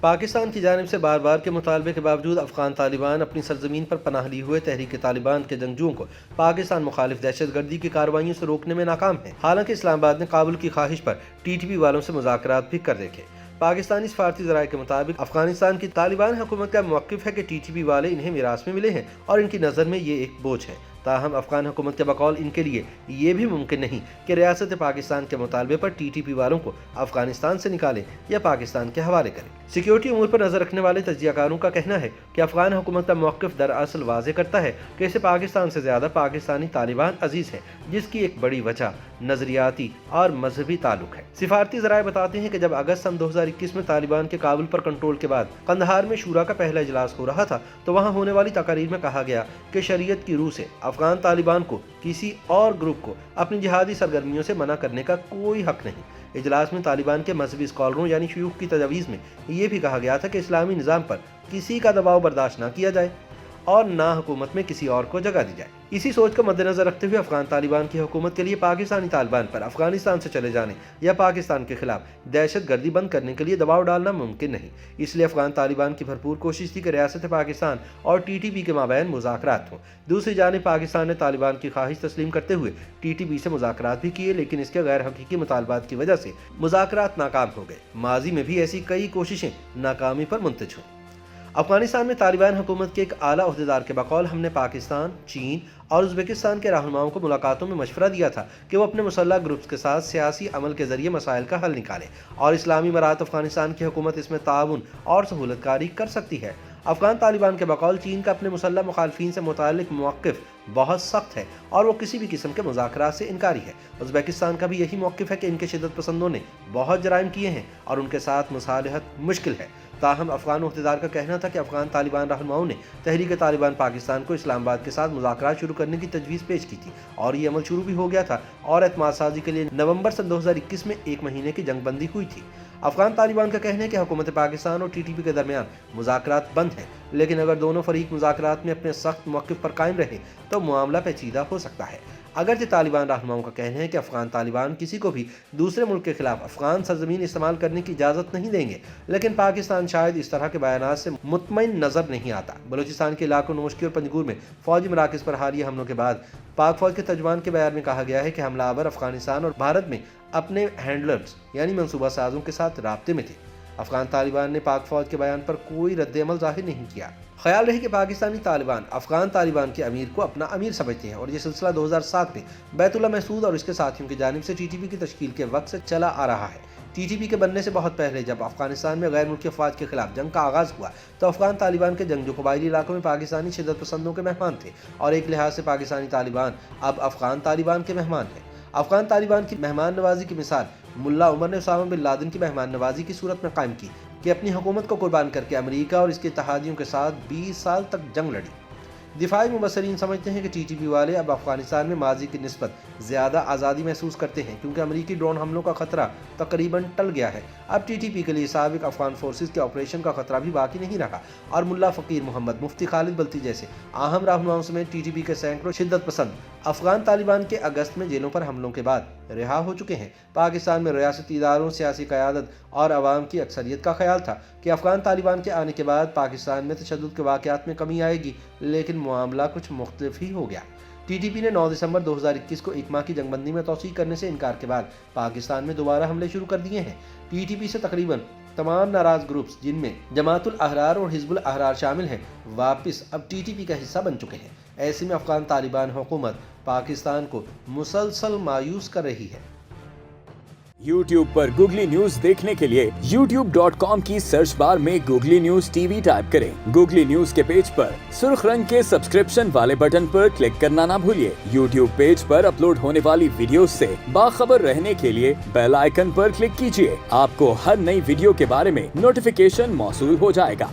پاکستان کی جانب سے بار بار کے مطالبے کے باوجود افغان طالبان اپنی سرزمین پر پناہ لیے ہوئے تحریک طالبان کے جنگجوؤں کو پاکستان مخالف دہشت گردی کی کارروائیوں سے روکنے میں ناکام ہیں۔ حالانکہ اسلام آباد نے کابل کی خواہش پر ٹی ٹی پی والوں سے مذاکرات بھی کر دیکھے۔ پاکستانی سفارتی ذرائع کے مطابق افغانستان کی طالبان حکومت کا موقف ہے کہ ٹی ٹی پی والے انہیں میراث میں ملے ہیں اور ان کی نظر میں یہ ایک بوجھ ہے۔ تاہم افغان حکومت کے بقول ان کے لیے یہ بھی ممکن نہیں کہ ریاست پاکستان کے مطالبے پر ٹی ٹی پی والوں کو افغانستان سے نکالیں یا پاکستان کے حوالے کریں۔ سیکیورٹی امور پر نظر رکھنے والے تجزیہ کاروں کا کہنا ہے کہ افغان حکومت کا موقف دراصل واضح کرتا ہے کہ اسے پاکستان سے زیادہ پاکستانی طالبان عزیز ہے، جس کی ایک بڑی وجہ نظریاتی اور مذہبی تعلق ہے۔ سفارتی ذرائع بتاتے ہیں کہ جب اگست سن 2021 میں طالبان کے کابل پر کنٹرول کے بعد قندھار میں شورا کا پہلا اجلاس ہو رہا تھا تو وہاں ہونے والی تقاریر میں کہا گیا کہ شریعت کی روح سے افغان طالبان کو کسی اور گروپ کو اپنی جہادی سرگرمیوں سے منع کرنے کا کوئی حق نہیں۔ اجلاس میں طالبان کے مذہبی اسکالروں یعنی شیوخ کی تجاویز میں یہ بھی کہا گیا تھا کہ اسلامی نظام پر کسی کا دباؤ برداشت نہ کیا جائے اور نہ حکومت میں کسی اور کو جگہ دی جائے۔ اسی سوچ کو مد نظر رکھتے ہوئے افغان طالبان کی حکومت کے لیے پاکستانی طالبان پر افغانستان سے چلے جانے یا پاکستان کے خلاف دہشت گردی بند کرنے کے لیے دباؤ ڈالنا ممکن نہیں۔ اس لیے افغان طالبان کی بھرپور کوشش تھی کہ ریاست پاکستان اور ٹی ٹی پی کے مابین مذاکرات ہوں۔ دوسری جانب پاکستان نے طالبان کی خواہش تسلیم کرتے ہوئے ٹی ٹی پی سے مذاکرات بھی کیے، لیکن اس کے غیر حقیقی مطالبات کی وجہ سے مذاکرات ناکام ہو گئے۔ ماضی میں بھی ایسی کئی کوششیں ناکامی پر منتج ہوئیں۔ افغانستان میں طالبان حکومت کے ایک اعلیٰ عہدیدار کے بقول ہم نے پاکستان، چین اور ازبکستان کے رہنماؤں کو ملاقاتوں میں مشورہ دیا تھا کہ وہ اپنے مسلح گروپس کے ساتھ سیاسی عمل کے ذریعے مسائل کا حل نکالیں اور اسلامی امارات افغانستان کی حکومت اس میں تعاون اور سہولت کاری کر سکتی ہے۔ افغان طالبان کے بقول چین کا اپنے مسلح مخالفین سے متعلق موقف بہت سخت ہے اور وہ کسی بھی قسم کے مذاکرات سے انکاری ہے۔ ازبکستان کا بھی یہی موقف ہے کہ ان کے شدت پسندوں نے بہت جرائم کیے ہیں اور ان کے ساتھ مصالحت مشکل ہے۔ تاہم افغان عہدیدار کا کہنا تھا کہ افغان طالبان رہنماؤں نے تحریک طالبان پاکستان کو اسلام آباد کے ساتھ مذاکرات شروع کرنے کی تجویز پیش کی تھی اور یہ عمل شروع بھی ہو گیا تھا اور اعتماد سازی کے لیے نومبر سن 2021 میں 1 مہینے کی جنگ بندی ہوئی تھی۔ افغان طالبان کا کہنا ہے کہ حکومت پاکستان اور ٹی ٹی پی کے درمیان مذاکرات بند ہیں، لیکن اگر دونوں فریق مذاکرات میں اپنے سخت موقف پر قائم رہے تو معاملہ پیچیدہ ہو سکتا ہے۔ اگرچہ طالبان رہنماؤں کا کہنا ہے کہ افغان طالبان کسی کو بھی دوسرے ملک کے خلاف افغان سرزمین استعمال کرنے کی اجازت نہیں دیں گے، لیکن پاکستان شاید اس طرح کے بیانات سے مطمئن نظر نہیں آتا۔ بلوچستان کے علاقوں نوشکی اور پنجگور میں فوجی مراکز پر حالیہ حملوں کے بعد پاک فوج کے ترجمان کے بیان میں کہا گیا ہے کہ حملہ آور افغانستان اور بھارت میں اپنے ہینڈلرز یعنی منصوبہ سازوں کے ساتھ رابطے میں تھے۔ افغان طالبان نے پاک فوج کے بیان پر کوئی رد عمل ظاہر نہیں کیا۔ خیال رہے کہ پاکستانی طالبان افغان طالبان کے امیر کو اپنا امیر سمجھتے ہیں اور یہ سلسلہ 2007 میں بیت اللہ محسود اور اس کے ساتھیوں کی جانب سے ٹی ٹی پی کی تشکیل کے وقت سے چلا آ رہا ہے۔ ٹی ٹی پی کے بننے سے بہت پہلے جب افغانستان میں غیر ملکی افواج کے خلاف جنگ کا آغاز ہوا تو افغان طالبان کے جنگجو قبائلی علاقوں میں پاکستانی شدت پسندوں کے مہمان تھے اور ایک لحاظ سے پاکستانی طالبان اب افغان طالبان کے مہمان ہیں۔ افغان طالبان کی مہمان نوازی کی مثال ملا عمر نے اسامہ بن لادن کی مہمان نوازی کی صورت میں قائم کی کہ اپنی حکومت کو قربان کر کے امریکہ اور اس کے اتحادیوں کے ساتھ 20 سال تک جنگ لڑی۔ دفاعی مبصرین سمجھتے ہیں کہ ٹی ٹی پی والے اب افغانستان میں ماضی کی نسبت زیادہ آزادی محسوس کرتے ہیں کیونکہ امریکی ڈرون حملوں کا خطرہ تقریباً ٹل گیا ہے۔ اب ٹی ٹی پی کے لیے سابق افغان فورسز کے آپریشن کا خطرہ بھی باقی نہیں رہا اور ملا فقیر محمد، مفتی خالد بلتی جیسے اہم رہنماؤں سمیت ٹی ٹی پی کے سینکڑوں شدت پسند افغان طالبان کے اگست میں جیلوں پر حملوں کے بعد رہا ہو چکے ہیں۔ پاکستان میں ریاستی اداروں، سیاسی قیادت اور عوام کی اکثریت کا خیال تھا کہ افغان طالبان کے آنے کے بعد پاکستان میں تشدد کے واقعات میں کمی آئے گی، لیکن معاملہ کچھ مختلف ہی ہو گیا۔ ٹی ٹی پی نے 9 دسمبر 2021 کو 1 ماہ کی جنگ بندی میں توسیع کرنے سے انکار کے بعد پاکستان میں دوبارہ حملے شروع کر دیے ہیں۔ ٹی ٹی پی سے تقریباً تمام ناراض گروپس جن میں جماعت الاحرار اور حزب الاحرار شامل ہیں واپس اب ٹی ٹی پی کا حصہ بن چکے ہیں۔ ایسے میں افغان طالبان حکومت پاکستان کو مسلسل مایوس کر رہی ہے۔ YouTube پر گوگلی نیوز دیکھنے کے لیے youtube.com کی سرچ بار میں googly news T V type کریں۔ گوگلی نیوز کے پیج پر سرخ رنگ کے سبسکرپشن والے بٹن پر کلک کرنا نہ بھولیے۔ YouTube پیج پر اپلوڈ ہونے والی ویڈیوز سے باخبر رہنے کے لیے بیل آئیکن پر کلک کیجیے۔ آپ کو ہر نئی ویڈیو کے بارے میں نوٹیفیکیشن موصول ہو جائے گا۔